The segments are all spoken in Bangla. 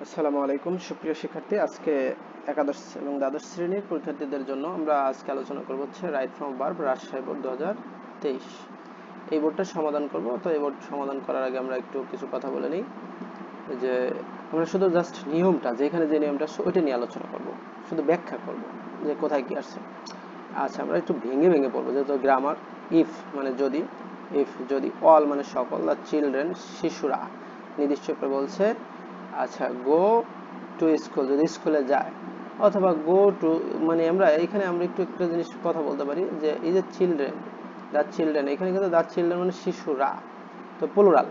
আসসালামু আলাইকুম সুপ্রিয় শিক্ষার্থী। আজকে একাদশ এবং দ্বাদশ শ্রেণীর পরীক্ষার্থীদের জন্য আমরা আজকে আলোচনা করব হচ্ছে right from verb Rajshahi board 2023। এই বোর্ডটা সমাধান করব। তো এই বোর্ড সমাধান করার আগে আমরা একটু কিছু কথা বলে নিই যে আমরা শুধু জাস্ট নিয়মটা, যেখানে যে নিয়মটা আছে ওইটা নিয়ে আলোচনা করব, শুধু ব্যাখ্যা করব যে কোথায় কি আসছে। আচ্ছা, আমরা একটু ভেঙে ভেঙে পড়বো। যেহেতু গ্রামার, ইফ মানে যদি, ইফ যদি, অল মানে সকল, দ্য চিলড্রেন শিশুরা, নির্দিষ্ট করে বলছে। আচ্ছা, গো টু স্কুল যদি স্কুলে যায়, অথবা গো টু মানে আমরা এখানে আমরা একটু একটা জিনিস কথা বলতে পারি যে এই যে চিলড্রেন, দ্য চিলড্রেন, এখানে কিন্তু দ্য চিলড্রেন মানে শিশুরা, তো প্লুরাল,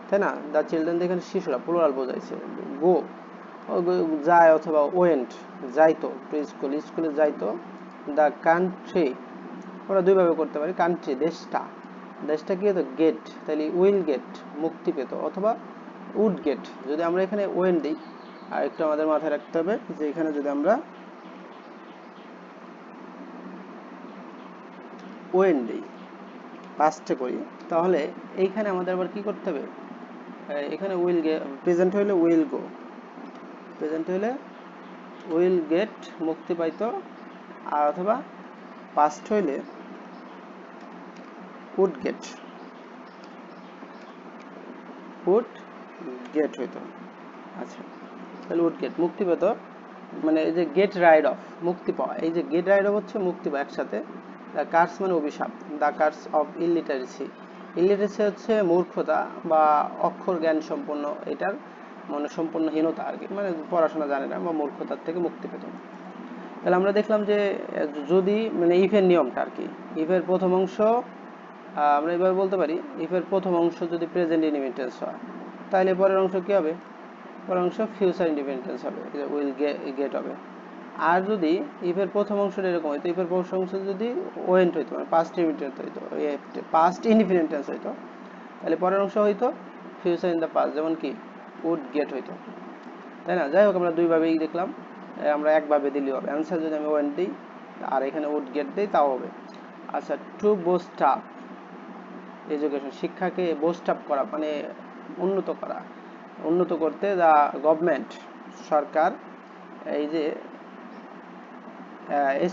তাই না? দ্য চিলড্রেন এখানে শিশুরা প্লুরাল বোঝাইছে। গো যায় অথবা ওয়েন্ট যাইতো টু স্কুল, স্কুলে যাইতো। দ্য কান্ট্রি আমরা দুইভাবে করতে পারি, কান্ট্রি দেশটা, দেশটা কি হতো গেট, তাহলে উইল গেট মুক্তি পেত, অথবা উড গেট যদি আমরা এখানে ওয়েন দিই। আর একটু আমাদের মাথায় রাখতে হবে যে এখানে যদি আমরা ওয়েন দিই, পাস্টে করি, তাহলে এইখানে আমাদের আবার কি করতে হবে, এখানে উইল গেট, প্রেজেন্ট হইলে উইল গো, প্রেজেন্ট হইলে উইল গেট মুক্তি পাইতো, আর অথবা পাস্ট হইলে উড গেট, উড গেট হইতো। আচ্ছা, তাহলে উড গেট মুক্তি পেত, মানে এই যে গেট রাইড অফ মুক্তি পাওয়া, এই যে গেট রাইড অফ হচ্ছে মুক্তি পাওয়া একসাথে। দ্য কার্স মানে অভিশাপ, the curse of illiteracy, illiteracy হচ্ছে মূর্খতা বা অক্ষর জ্ঞান সম্পন্ন, এটার মানে সম্পূর্ণহীনতা আর কি, মানে পড়াশোনা জানে না বা মূর্খতার থেকে মুক্তি পেত। তাহলে আমরা দেখলাম যে যদি মানে ইফের নিয়মটা আর কি, ইফের প্রথম অংশ আমরা এভাবে বলতে পারি, ইফের প্রথম অংশ যদি প্রেজেন্ট ইনডিফিনিট হয়, তাহলে পরের অংশ কি হবে, পরের অংশ ফিউচার ইনডিফিনিট হবে, উইল গেট হবে। আর যদি ইফের প্রথম অংশটা এরকম হইতো, ইফের প্রথম অংশ যদি ওয়েন্ট হইতো মানে পাস্ট ইনডিফিনিট হইতো, পাস্ট ইনডিফিনিট টেন্স হইতো, তাহলে পরের অংশ হইতো ফিউচার ইন দ্য পাস্ট, যেমন কি উড গেট হইতো, তাই না? যাই হোক, আমরা দুইভাবেই দেখলাম, আমরা একভাবে দিলেও হবে। অ্যান্সার যদি আমি ওয়েন্ট দিই আর এখানে উড গেট দিই তাও হবে। আচ্ছা, টু বুস্ট আপ এডুকেশন, শিক্ষাকে বুস্ট আপ করা মানে উন্নত করা, উন্নত করতে দ্য গভর্নমেন্ট সরকার, এই যে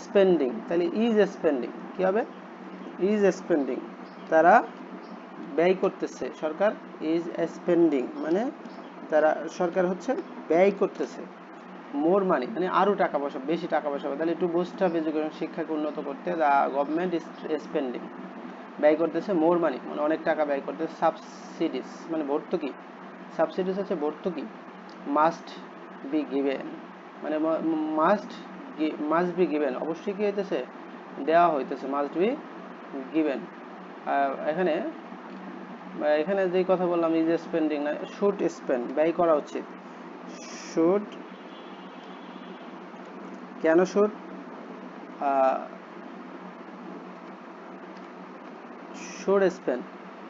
স্পেন্ডিং, তাহলে ইজ স্পেন্ডিং কি হবে, ইজ স্পেন্ডিং, তারা ব্যয় করতেছে, সরকার ইজ স্পেন্ডিং মানে তারা সরকার হচ্ছে ব্যয় করতেছে, মোর মানি মানে আরো টাকা পয়সা, বেশি টাকা পয়সা, তাহলে একটু বুস্ট আপ এডুকেশন, শিক্ষাকে উন্নত করতে দ্য গভর্নমেন্ট ইজ স্পেন্ডিং, ব্যয় করতেছে, মোর মানি মানে অনেক টাকা ব্যয় করতেছে, সাবসিডিস মানে ভর্তুকি, সাবসিডিস হচ্ছে ভর্তুকি, মাস্ট বি গিভেন মানে মাস্ট মাস্ট বি গিভেন অবশ্যই কি হইতেছে, দেওয়া হইতেছে, মাস্ট বি গিভেন। এখানে এখানে যে কথা বললাম ইজ স্পেন্ডিং না, শুড স্পেন্ড ব্যয় করা উচিত, শুড, কেন শুড, শুড স্পেন্ড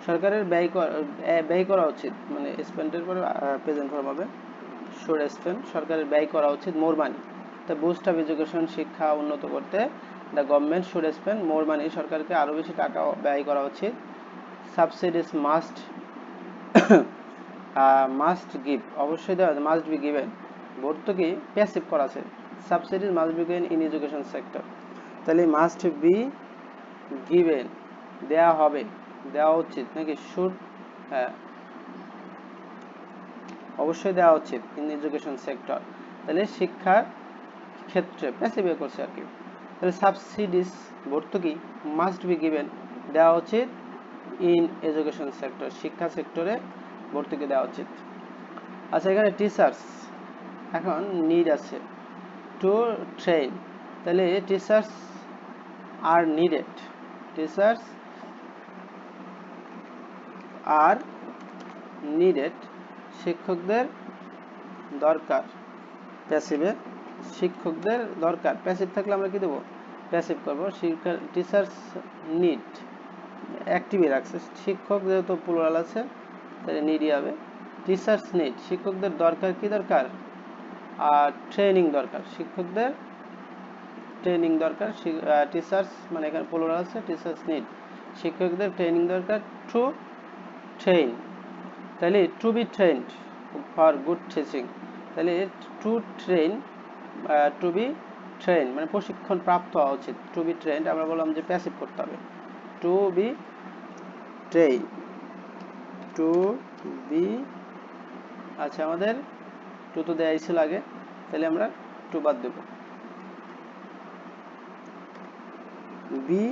সরকারের ব্যয় করা উচিত, মানে স্পেন্ডের পরে প্রেজেন্ট ফর্ম হবে শুড স্পেন্ড, সরকারের ব্যয় করা উচিত মোর মানি। তো বুস্ট অফ এডুকেশন, শিক্ষা উন্নত করতে the government should spend more money, সরকারকে আরও বেশি টাকা ব্যয় করা উচিত। সাবসিডিস মাস্ট মাস্ট গিভ অবশ্যই দেওয়া, মাস্ট বি গিভেন ভর্তুকি প্যাসিভ করা আছে, subsidies must be given in education sector, তাহলে মাস্ট বি গিভেন দেওয়া হবে, দেওয়া উচিত নাকি শুড, হ্যাঁ অবশ্যই দেওয়া উচিত ইন এডুকেশন সেক্টর, তাহলে শিক্ষার ক্ষেত্রে প্যাসিভ করছে আর কি। তাহলে সাবসিডিস ভর্তুকি, মাস্ট বি গিভেন দেওয়া উচিত, ইন এডুকেশন সেক্টর শিক্ষা সেক্টরে ভর্তুকি দেওয়া উচিত। আচ্ছা, এখানে টিচার্স এখন নিড আছে টু ট্রেন, তাহলে teachers are needed, teachers are needed শিক্ষকদের দরকার, প্যাসিভে শিক্ষকদের দরকার, প্যাসিভ থাকলে আমরা কি দেবো, প্যাসিভ করবো, টিচার্স নিড অ্যাক্টিভে রাখছে, শিক্ষক যেহেতু প্লুরাল আছে তাহলে নিডই হবে, টিচার্স নিড শিক্ষকদের দরকার, কি দরকার, আর ট্রেনিং দরকার, শিক্ষকদের ট্রেনিং দরকার, টিচার্স মানে এখানে প্লুরাল আছে, টিচার্স নিড শিক্ষকদের ট্রেনিং দরকার, টু ট্রেন, তাহলে to be trained for good teaching, তাহলে to train, to be train মানে প্রশিক্ষণ প্রাপ্ত হওয়া উচিত। টু বি ট্রেন্ড আমরা বললাম যে প্যাসিভ করতে হবে, to be train, to be, আচ্ছা আমাদের টু তো দেয়া ছিল আগে, তাহলে আমরা টু বাদ দেব, বি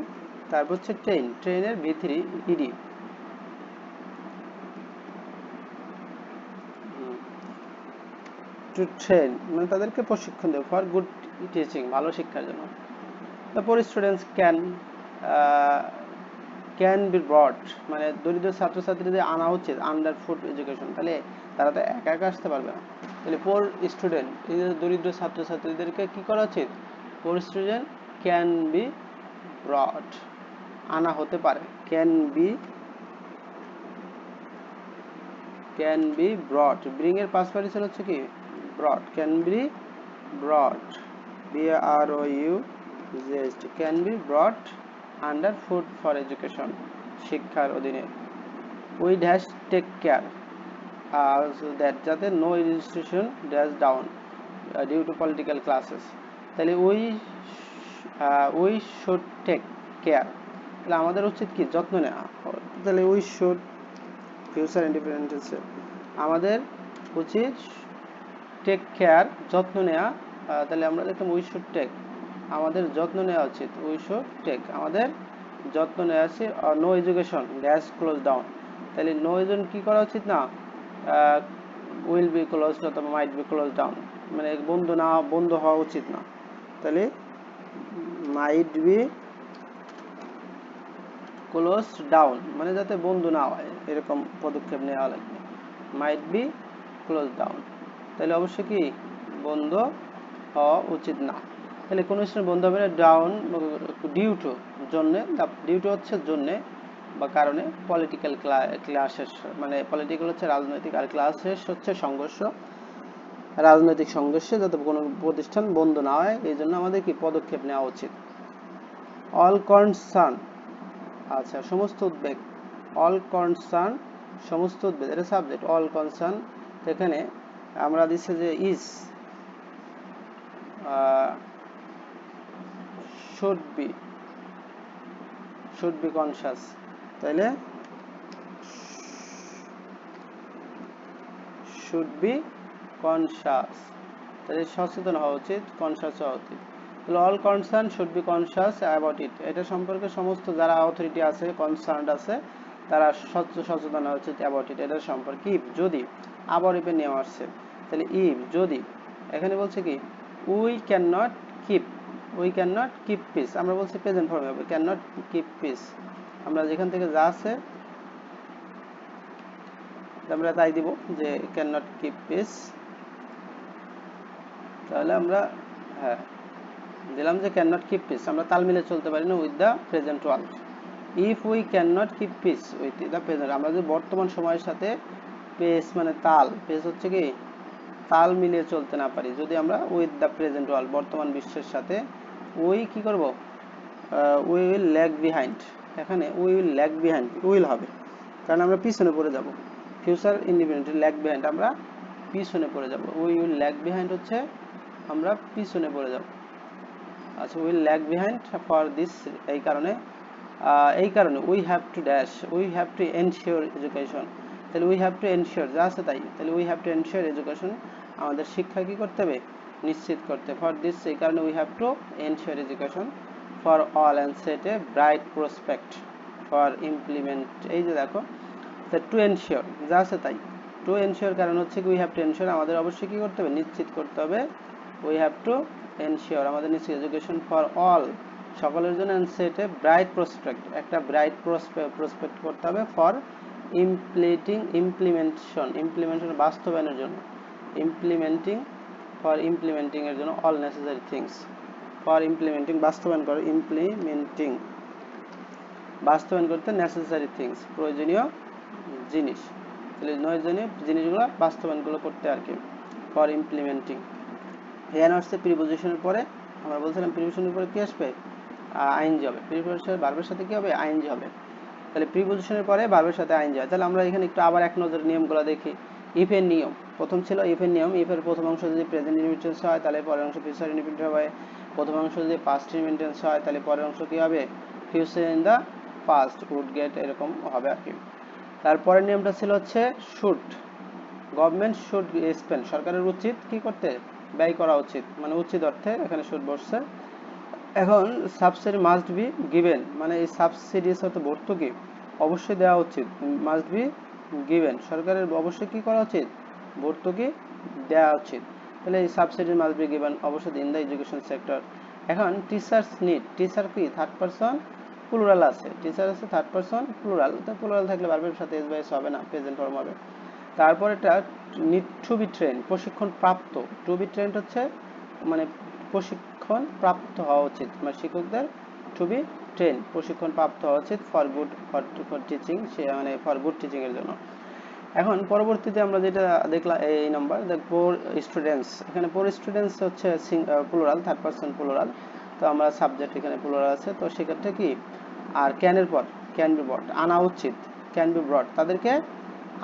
তারপর হচ্ছে ট্রেন, ট্রেনের V three ED, to train মানে তাদেরকে প্রশিক্ষণ দেব, ফর গুড টিচিং ভালো শিক্ষার জন্য। তারপর স্টুডেন্টস ক্যান বি ব্রট মানে দরিদ্র ছাত্রছাত্রীদের আনা উচিত আন্ডার ফুড এডুকেশন, তাহলে তারা তো একা একা আসতে পারবে না, তাহলে পোর স্টুডেন্ট এই যে দরিদ্র ছাত্রছাত্রীদেরকে কি করা উচিত, poor student can be brought আনা হতে পারে, ক্যান বি ব্রট, ব্রিং এর পাস্ট পার্টিসিপল হচ্ছে কি brought, can be brought, BROUGHT, can be brought under food for education শিক্ষার অধীনে। We dash take care that যাতে no institution dash down due to political classes, তাহলে উই শুড টেক কেয়ার, তাহলে আমাদের উচিত কি যত্ন নেওয়া, তাহলে উই শুড ফিউচার ইন্ডিপেন্ডেন্স আমাদের উচিত টেক কেয়ার যত্ন নেওয়া, তাহলে আমরা দেখলাম উই শুড টেক আমাদের যত্ন নেওয়া উচিত, উই শুড টেক আমাদের যত্ন নেওয়া উচিত, no education dash close down, তাহলে নো এডুকেশন কি করা উচিত না, উইল বি ক্লোজ অথবা মাইট বি ক্লোজ ডাউন মানে বন্ধ হওয়া উচিত না, তাহলে মাইট বি ক্লোজ ডাউন মানে যাতে বন্ধ না হয় এরকম পদক্ষেপ নেওয়া লাগবে, মাইট বি ক্লোজ ডাউন, তাহলে অবশ্যই কি বন্ধ হওয়া উচিত না, তাহলে কোনো স্টুডেন্ট বন্ধ হবে না, ডাউন ডিউ টু জন্যে, ডিউ টু হচ্ছে জন্যে বা কারণে, পলিটিক্যাল ক্লাসেস মানে পলিটিক্যাল হচ্ছে রাজনৈতিক আর ক্লাসেস হচ্ছে সংঘর্ষ, রাজনৈতিক সংঘর্ষে যাতে কোনো প্রতিষ্ঠান বন্ধ না হয় এই জন্য আমাদের কি পদক্ষেপ নেওয়া উচিত। অল কনসার্ন, আচ্ছা সমস্ত উদ্বেগ, অল কনসার্ন সমস্ত উদ্বেগ, এটা সাবজেক্ট, অল কনসার্ন এখানে আমরা দিচ্ছি যে ইজ শুড বি কনসাস, তাইলে শুড বি কনসাস, তাহলে সচেতন হওয়া উচিত, কনসাস হওয়া উচিত, তাহলে all concern should be conscious about it, এটা সম্পর্কে সমস্ত যারা অথরিটি আছে কনসার্নড আছে তারা সচেতন হওয়া উচিত অ্যাবাউট ইট এটার সম্পর্কে। ইফ যদি, আবার ইফের নিয়ম আসছে, তাহলে ইফ যদি এখানে বলছে কি we can not keep piece, আমরা বলছি প্রেজেন্ট ফর্মে হবে, ক্যান নট কিপ পিস, আমরা যেখান থেকে যা আছে আমরা তাই দিব যে ক্যান নট কিপ পিস, তাহলে আমরা হ্যাঁ দিলাম যে ক্যান নট কিপ পিস, আমরা তাল মিলে চলতে পারি না with the present wall. If we can not keep piece with the present, আমরা যদি বর্তমান সময়ের সাথে পেস মানে তাল, পেস হচ্ছে কি তাল মিলিয়ে চলতে না পারি, যদি আমরা উইথ দ্য প্রেজেন্ট ওয়ার্ল্ড বর্তমান বিশ্বের সাথে উই কি করব, উই উইল ল্যাগ বিহাইন্ড, এখানে we will lag behind will হবে কারণ আমরা পিছনে পড়ে যাব, ফিউচার ইন্ডিপেন্ডেন্ট ল্যাগ বিহাইন্ড আমরা পিছনে পড়ে যাব, উই উইল ল্যাগ বিহাইন্ড হচ্ছে আমরা পিছনে পড়ে যাব, আচ্ছা will lag behind for this এই কারণে we have to dash, we have to ensure education, তাহলে উই হ্যাভ টু এনশিওর যা আছে তাই, তাহলে we have to ensure education আমাদের শিক্ষা কি করতে হবে নিশ্চিত করতে, ফর দিস এই কারণে we have to ensure education for all and set a bright prospect for implement, এই যে দেখো টু এনশিওর যা আছে তাই, টু এনশিওর কারণ হচ্ছে কি উই হ্যাভ টু এনশিওর আমাদের অবশ্যই কি করতে হবে নিশ্চিত করতে হবে, উই হ্যাভ টু এনশিওর আমাদের নিশ্চিত এডুকেশন ফর অল সকলের জন্য, and set a bright prospect একটা ব্রাইট প্রসপেক্ট করতে হবে, ফর ইমপ্লিমেন্টেশন বাস্তবায়নের জন্য, ইমপ্লিমেন্টিং এর জন্য all necessary things, for implementing বাস্তবায়ন করে, বাস্তবায়ন করতে নেসেসারি থিংস প্রয়োজনীয় জিনিস, তাহলে প্রয়োজনীয় জিনিসগুলো বাস্তবায়নগুলো করতে আর কি, ফর ইমপ্লিমেন্টিং। এখানে আসছে প্রিপোজিশনের পরে আমরা বলছিলাম প্রিপোজিশনের পরে কি আসবে আইএনজি হবে, প্রিপোজিশনের ভার্বের সাথে কি হবে আইএনজি হবে, তাহলে প্রিপোজিশনের পরে ভার্বের সাথে আইএনজি হয়, তাহলে আমরা এখানে একটু আবার এক নজরে নিয়মগুলো দেখি। ইফ এর নিয়ম, প্রথম ছিল ইফ এর নিয়ম, ইফ এর প্রথম অংশ যদি প্রেজেন্ট ইনডিফিনিট হয় তাহলে পরের অংশ ফিউচার ইনডিফিনিট হবে, প্রথম অংশ যদি পাস্ট ইনডিফিনিট হয় তাহলে পরের অংশ কি হবে, future in the past, would get, এরকম হবে আর কি। তারপরের নিয়মটা ছিল হচ্ছে শুড, গভর্নমেন্ট শুড স্পেন্ড, সরকারের উচিত কি করতে, ব্যয় করা উচিত, মানে উচিত অর্থে এখানে শুড বসছে। এখন সাবসিডি মাস্ট বি গিভেন, মানে এই সাবসিডিজ অর্থ ভর্তুকি অবশ্যই দেওয়া উচিত, মাস্ট বি গিভেন, সরকারের অবশ্যই কি করা উচিত, ভর্তুকি দেওয়া উচিত। তাহলে এই সাবসিডি মাস্ট বি গিভেন অবশ্যই ইন দ্য এডুকেশন সেক্টর। এখন টিচার্স নিড, টিচার কি থার্ড পারসন প্লুরাল আছে, টিচার আছে থার্ড পারসন প্লুরাল, তো প্লুরাল থাকলে ভার্বের সাথে এস বাই এস হবে না, প্রেজেন্ট ফর্ম হবে। তারপর এটা নিড টু বি ট্রেন, প্রশিক্ষণ প্রাপ্ত, টু বি ট্রেন্ড হচ্ছে মানে প্রশিক্ষণ প্রাপ্ত হওয়া উচিত, মানে শিক্ষকদের টু বি ট্রেন, প্রশিক্ষণ প্রাপ্ত হওয়া উচিত ফর গুড, ফর টিচিং, সে মানে ফর গুড টিচিং এর জন্য। এখন পরবর্তীতে আমরা যেটা দেখলাম এই নাম্বার পোর স্টুডেন্টস, এখানে পোর স্টুডেন্টস হচ্ছে প্লুরাল, থার্ড পারসন প্লুরাল, তো আমরা সাবজেক্ট এখানে প্লুরাল আছে, তো সেক্ষেত্রে কি আর ক্যানের পর ক্যান বি ব্রট, আনা উচিত, ক্যান বি ব্রট, তাদেরকে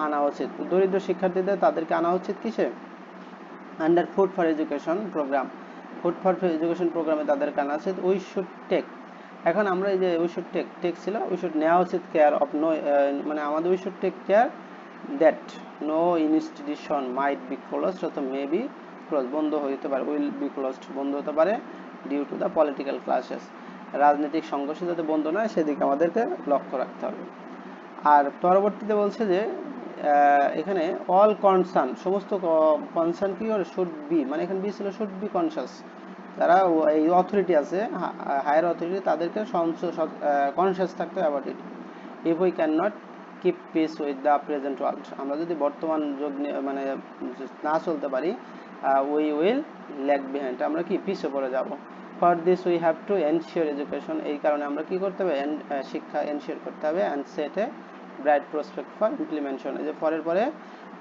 আনা উচিত, দরিদ্র শিক্ষার্থীদের তাদেরকে আনা উচিত কিসে, under food for education programme, food for education প্রোগ্রামে তাদেরকে আনা উচিত। উই শুড টেক, এখন আমরা এই যে উই শুড টেক, টেক ছিল উই শুড নেওয়া উচিত কেয়ার অফ, নো মানে আমাদের we should take care that no institution might be closed, অথবা মে বি ক্লোজ, বন্ধ হতে পারে, উইল বি ক্লোজড, বন্ধ হতে পারে, due to the political clashes, রাজনৈতিক সংঘর্ষ যাতে বন্ধ নয় সেদিকে আমাদেরকে লক্ষ্য রাখতে হবে। আর পরবর্তীতে বলছে যে এখানে অল কনসার্ন, সমস্ত কনসার্ন কি করে, শুড বি, মানে এখানে বি ছিল শুড বি কনসাস, যারা এই অথরিটি আছে হায়ার অথরিটি তাদেরকে কনসাস থাকতে হবে about it. If we can not keep piece with the present world, আমরা যদি বর্তমান যুগ মানে না চলতে পারি, উই উইল ল্যাগ বিহাইন্ড, আমরা কি পিছিয়ে পড়ে যাব। For this we have to ensure education, এই কারণে আমরা কি করতে হবে, শিক্ষা এনশিওর করতে হবে, and set a bright prospect for implementation, এই যে পরের পরে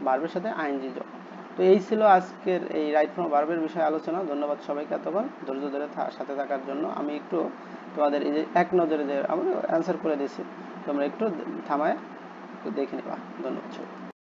ভার্বের সাথে আইএনজি যোগ। তো এই ছিল আজকের এই রাইট ফ্রম ভার্বের বিষয়ে আলোচনা। ধন্যবাদ সবাইকে এতক্ষণ ধৈর্য ধরে সাথে থাকার জন্য। আমি একটু তোমাদের এই যে এক নজরে যে আমরা অ্যান্সার করে দিয়েছি, তোমরা একটু থামায় একটু দেখে নেবা। ধন্যবাদ।